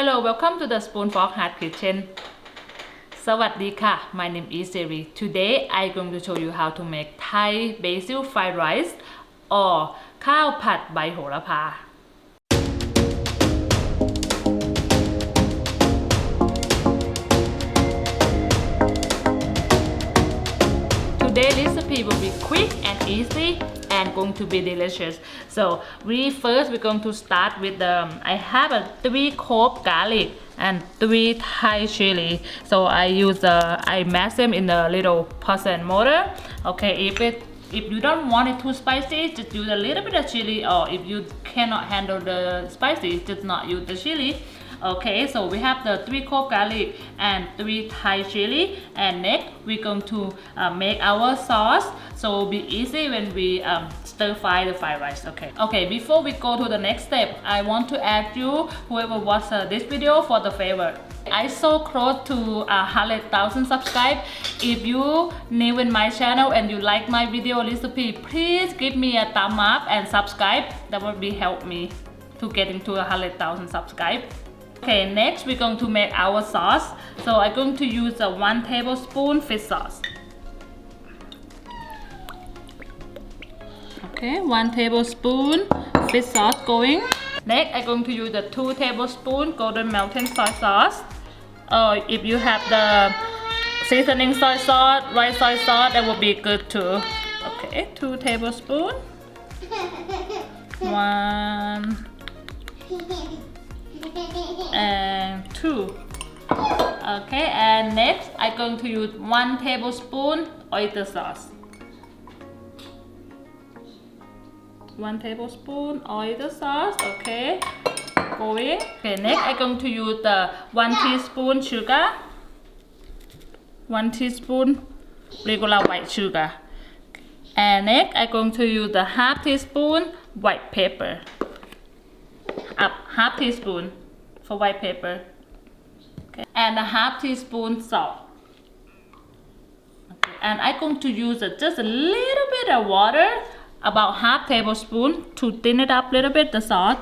Hello, welcome to the Spoon Fork Heart Kitchen. สวัสดีค่ะ My name is Siri. Today I'm going to show you how to make Thai basil fried rice or ข้าวผัดใบโหระพา Today's recipe will be quick and easy and going to be delicious. So we're going to start with I have a 3 cloves garlic and 3 Thai chili. So I mash them in a little pestle and mortar. Okay, if you don't want it too spicy, just use a little bit of chili, or if you cannot handle the spicy, just not use the chili. Okay, so we have the 3 cloves garlic and 3 Thai chili, and next we're going to make our sauce, so it'll be easy when we stir fry the fried rice. Okay, before we go to the next step, I want to ask you, whoever watched this video, for the favor. I so close to 100,000 subscribers. If you new in my channel and you like my video recipe, please give me a thumb up and subscribe. That would be help me to get into 100,000 subscribers. Okay, next we're going to make our sauce. So I'm going to use a 1 tablespoon fish sauce. Okay, 1 tablespoon fish sauce going. Next, I'm going to use the 2 tablespoon golden mountain soy sauce. Or if you have the seasoning soy sauce, white soy sauce, that will be good too. Okay, 2 tablespoon. 1 and 2. Okay, and next I'm going to use 1 tablespoon oyster sauce. 1 tablespoon oyster sauce. Okay, going. Okay, next I'm going to use the 1 teaspoon sugar, 1 teaspoon regular white sugar, and next I'm going to use the half teaspoon white pepper. Half teaspoon for white pepper. Okay, and a half teaspoon salt. Okay, and I'm going to use just a little bit of water, about half tablespoon, to thin it up a little bit, the sauce.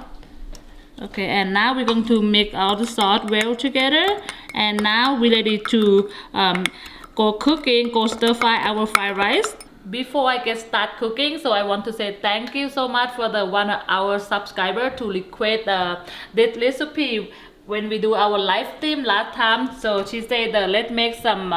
Okay, and now we're going to mix all the sauce well together, and now we're ready to go stir fry our fried rice. Before I get start cooking, so I want to say thank you so much for the 1 of our subscriber to request this recipe when we do our live stream last time. So she said let's make some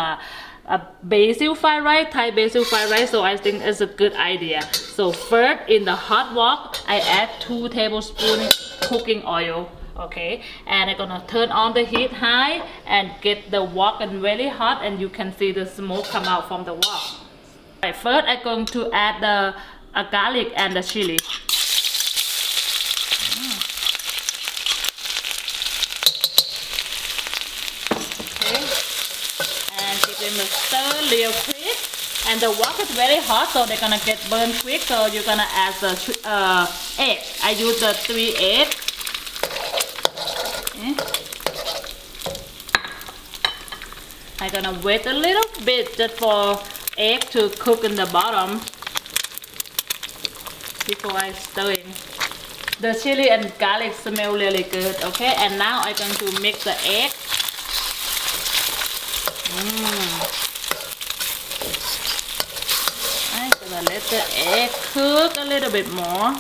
basil fried rice, Thai basil fried rice. So I think it's a good idea. So first, in the hot wok, I add 2 tablespoons cooking oil. Okay, and I'm gonna turn on the heat high and get the wok and very hot, and you can see the smoke come out from the wok. Right, first I'm going to add the garlic and the chili. Okay, and give them a stir real quick. And the wok is very hot, so they're gonna get burned quick. So you're gonna add the egg. I use the 3 eggs. Okay. I'm gonna wait a little bit just for egg to cook in the bottom before I stir in. The chili and garlic smell really good. Okay, and now I'm going to mix the egg. I'm gonna let the egg cook a little bit more.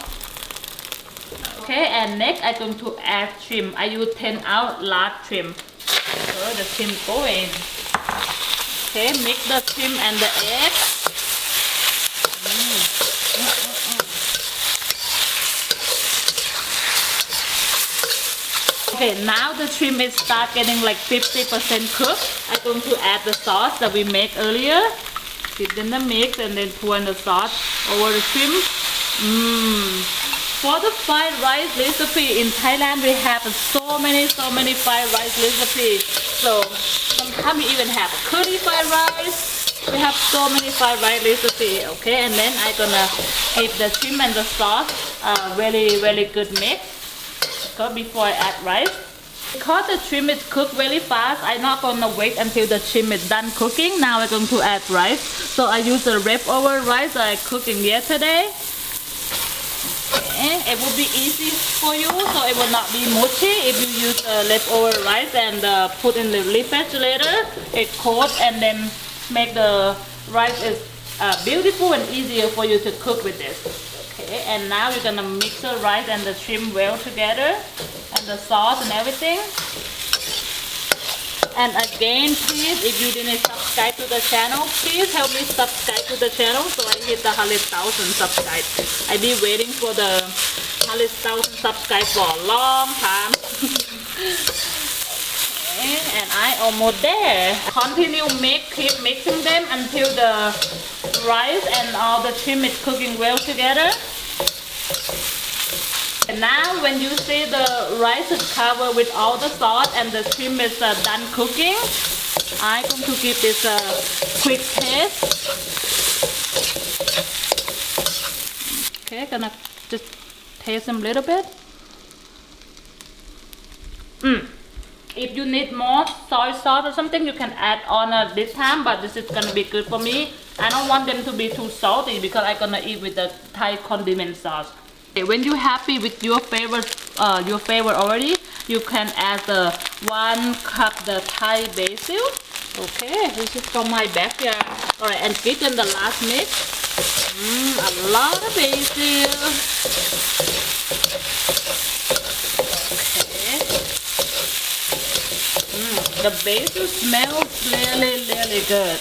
Okay, and next I'm going to add shrimp. I use 10-ounce large shrimp. So the shrimp go in. Okay, mix the shrimp and the egg. Okay, now the shrimp is start getting like 50% cooked. I'm going to add the sauce that we made earlier. Dip in the mix and then pour in the sauce over the shrimp. For the fried rice recipe in Thailand, we have so many fried rice recipes. So sometimes we even have curry fried rice. We have so many fried rice recipes. Okay, and then I'm gonna give the shrimp and the sauce a really good mix. Okay, before I add rice. Because the shrimp is cooked really fast, I'm not gonna wait until the shrimp is done cooking. Now we're going to add rice. So I use the leftover rice that I cooked yesterday. Okay, it will be easy for you, so it will not be mushy if you use leftover rice and put in the refrigerator later. It coats and then make the rice is beautiful and easier for you to cook with this. Okay, and now you're gonna mix the rice and the shrimp well together, and the sauce and everything. And again, please, if you didn't subscribe to the channel, please help me subscribe to the channel so I hit the 100,000 subscribe. I've been waiting for the 100,000 subscribe for a long time. Okay, and I almost there. Continue keep mixing them until the rice and all the shrimp is cooking well together. And now when you see the rice is covered with all the sauce and the shrimp is done cooking, I'm going to give this a quick taste. Okay, gonna just taste them a little bit. If you need more soy sauce or something, you can add on this time, but this is gonna be good for me. I don't want them to be too salty because I'm gonna eat with the Thai condiment sauce. When you're happy with your favorite already, you can add the 1 cup the Thai basil. Okay, this is from my backyard. Alright, and give them the last mix. A lot of basil. Okay. The basil smells really good.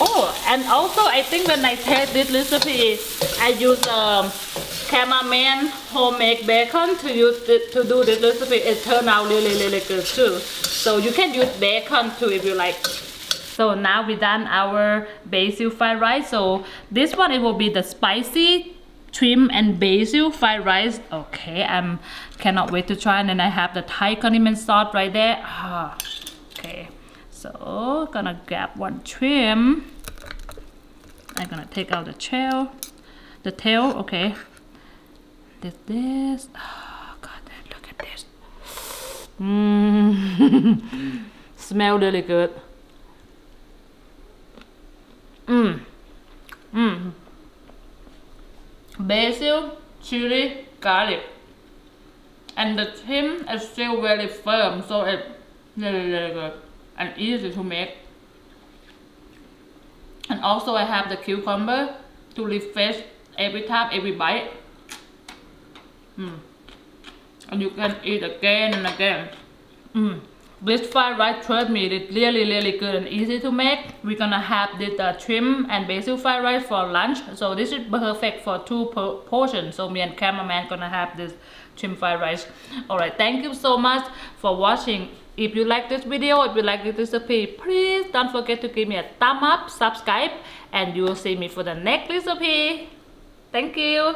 Oh, and also I think when I taste this recipe, I use cameraman homemade bacon to do this recipe. It turned out really good too. So you can use bacon too if you like. So now we done our basil fried rice. So this one, it will be the spicy shrimp and basil fried rice. Okay, I cannot wait to try. And then I have the Thai condiment sauce right there. Okay, so gonna grab one shrimp. I'm gonna take out the tail. Okay. This. Oh god, look at this. Smell really good. Basil, chili, garlic, and the shrimp is still very firm, so it's really good and easy to make. And also I have the cucumber to refresh every time, every bite. And you can eat again and again. This fried rice, trust me, it's really good and easy to make. We're gonna have this shrimp and basil fried rice for lunch. So this is perfect for 2 portions. So me and cameraman gonna have this shrimp fried rice. Alright, thank you so much for watching. If you like this video, if you like this recipe, please don't forget to give me a thumb up, subscribe, and you will see me for the next recipe. Thank you.